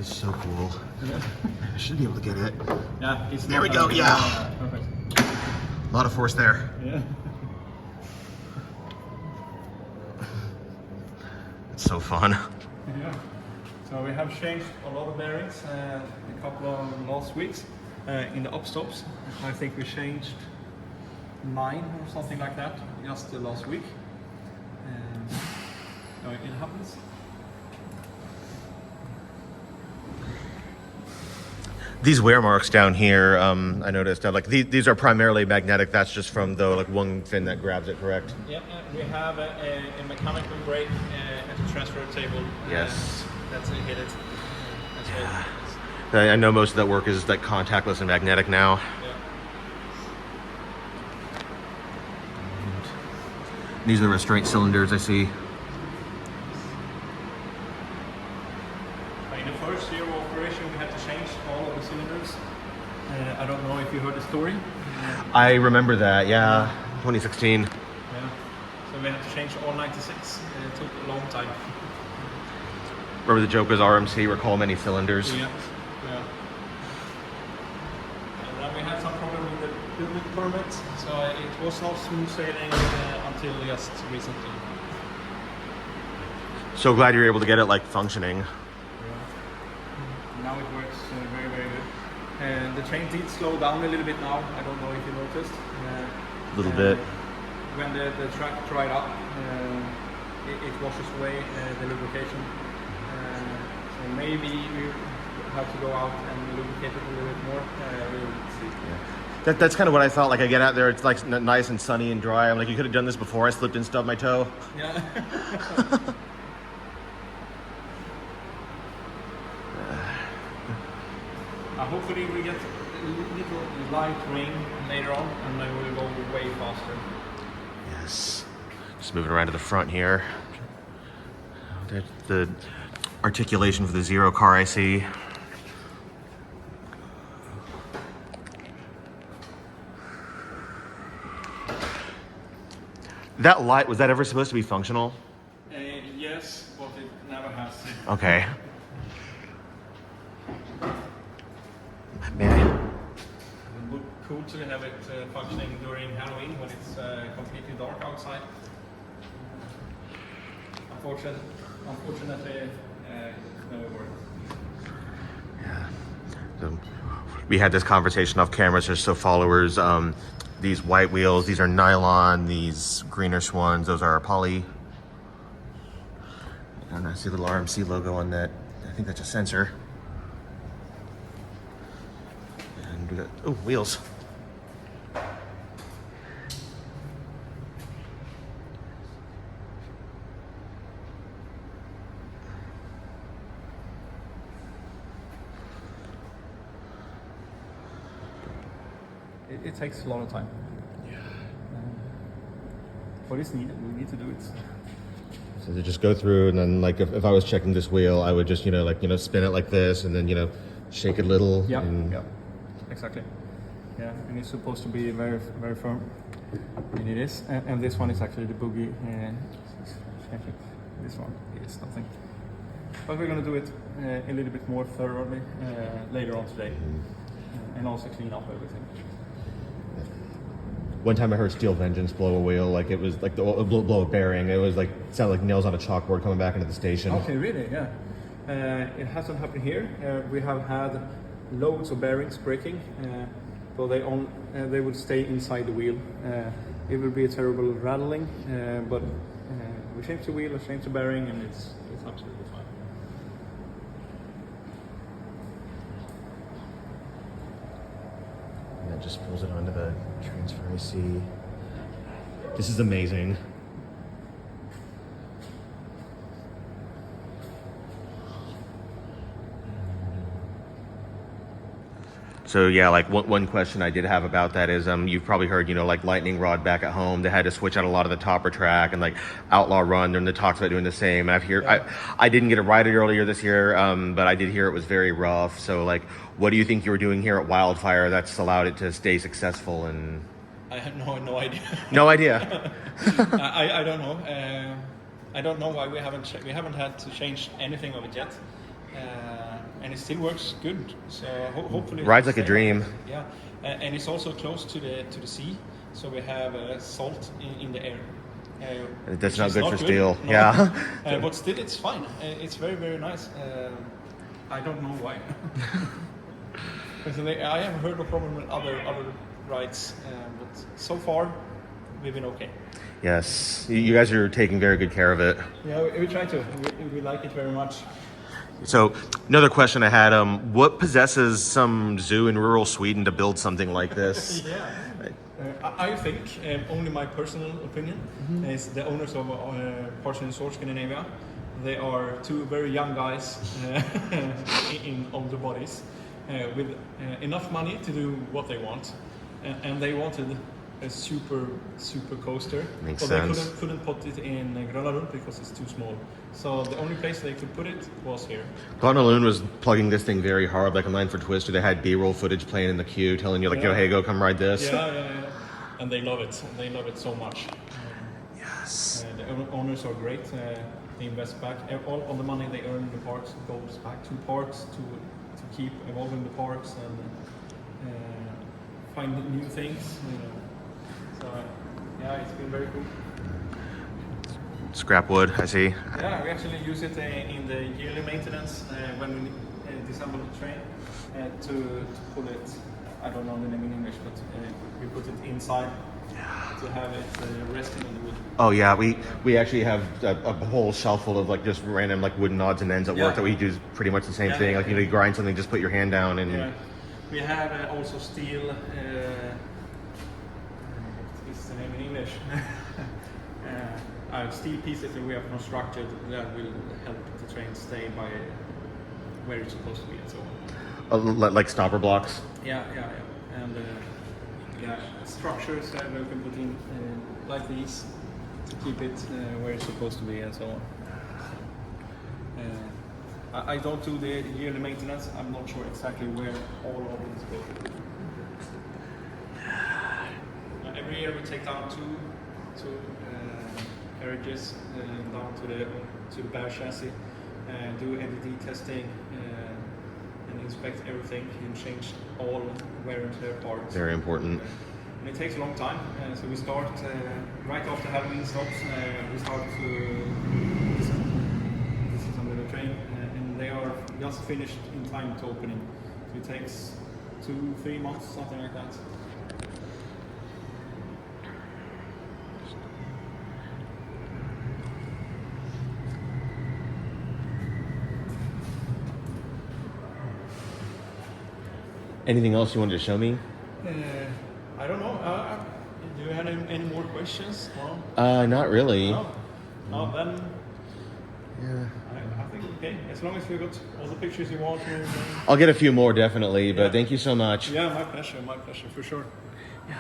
is so cool. I should be able to get it. Yeah, it's there we go. Yeah. Perfect. A lot of force there. Yeah. It's so fun. Yeah. So we have changed a lot of bearings a couple of last weeks in the upstops. I think we changed 9 or something like that just the last week. It happens. These wear marks down here, I noticed that like these are primarily magnetic. That's just from the like one fin that grabs it, correct? Yeah, we have a mechanical brake at the transfer table. Yes. That's hit it. That's Yeah. right. I know most of that work is like contactless and magnetic now. Yeah. These are the restraint cylinders I see. In the first year of operation, we had to change all of the cylinders. I don't know if you heard the story. I remember that, yeah, 2016. Yeah. So we had to change all 96. It took a long time. Remember the joke was RMC, recall many cylinders. Yeah. Yeah. And then we had some problem with the building permit, so it was not smooth sailing until just recently. So glad you're able to get it like functioning. Now it works very, very good. And the train did slow down a little bit now. I don't know if you noticed. A little bit. When the track dried up, it washes away the lubrication. So maybe we have to go out and lubricate it a little bit more. We'll see. Yeah. That's kind of what I thought. Like I get out there, it's like nice and sunny and dry. I'm like, you could have done this before I slipped and stubbed my toe. Yeah. Hopefully we get a little light rain later on and then we'll go way faster. Yes. Just moving around to the front here. The articulation for the Zero car I see. That light, was that ever supposed to be functional? Yes, but it never has. Okay. Man. It would be cool to have it functioning during Halloween when it's completely dark outside. Unfortunately, it never worked. Yeah. So we had this conversation off camera, so followers, these white wheels, these are nylon, these greenish ones, those are poly. I don't know, I see the little RMC logo on that. I think that's a sensor. And we got, oh, wheels. It takes a lot of time. Yeah. But it's needed. We need to do it. So they just go through, and then like if I was checking this wheel, I would just spin it like this, and then shake it a little. Yeah. And... Yeah. Exactly. Yeah, and it's supposed to be very, very firm, and it is. And this one is actually the boogie. This one is nothing. But we're gonna do it a little bit more thoroughly later on today, and also clean up everything. One time I heard Steel Vengeance blow a wheel, like it was like blow a bearing. It was like sounded like nails on a chalkboard coming back into the station. Okay, really? Yeah. It hasn't happened here. We have had loads of bearings breaking, so they would stay inside the wheel. It would be a terrible rattling, but we changed the wheel, we changed the bearing, and it's absolutely fine. And that just pulls it onto the transfer IC. This is amazing. So yeah, like one question I did have about that is, you've probably heard, like lightning rod back at home, they had to switch out a lot of the topper track, and like Outlaw Run, they're in the talks about doing the same. And I didn't get it righted earlier this year, but I did hear it was very rough. So like, what do you think you were doing here at Wildfire that's allowed it to stay successful? And I have no idea. No idea. I don't know. I don't know why we haven't had to change anything of it yet. and it still works good. So hopefully Rides like a dream. Yeah, and it's also close to the sea, so we have salt in the air. That's which not is good for good, steel. no. Yeah. But still, it's fine. It's very, very nice. I don't know why. Because I haven't heard of problem with other rides, but so far we've been okay. Yes, you guys are taking very good care of it. Yeah, we try to. We like it very much. So another question I had, what possesses some zoo in rural Sweden to build something like this? Yeah. I think, only my personal opinion, is the owners of Portion Resort Scandinavia. They are two very young guys in older bodies with enough money to do what they want, and they wanted a super coaster. Makes but sense. They couldn't put it in Grönalund because it's too small. So the only place they could put it was here. Ordinarily was plugging this thing very hard, like a Line for Twister. They had B-roll footage playing in the queue, telling you like, "Yo, hey, go come ride this." Yeah. And they love it. They love it so much. Yes. The owners are great. They invest back. All the money they earn in the parks goes back to parks to keep evolving the parks and find new things. So yeah, it's been very cool. Scrap wood, I see. Yeah, we actually use it in the yearly maintenance when we disassemble the train to pull it. I don't know the name in English, but we put it inside to have it resting on the wood. Oh yeah, we actually have a whole shelf full of like just random like wooden odds and ends at work that we do pretty much the same thing. Like you grind something, just put your hand down and. Yeah. We have also steel. What is the name in English? Steel pieces that we have constructed that will help the train stay by where it's supposed to be and so on. Like stopper blocks. Yeah. And structures that we can put in like these to keep it where it's supposed to be and so on. I don't do the yearly maintenance. I'm not sure exactly where all of it is going. Every year we take down two carriages down to the bare chassis, do NDT testing, and inspect everything and change all wear and tear parts. Very important. And it takes a long time, so we start right after Halloween stops. We start to disassemble the train, and they are just finished in time to opening. So it takes 2-3 months, something like that. Anything else you wanted to show me? I don't know. Do you have any more questions? No? Not really. No, then. Yeah. I think okay. As long as we got all the pictures you want. I'll get a few more definitely, but thank you so much. Yeah, my pleasure, for sure. Yeah.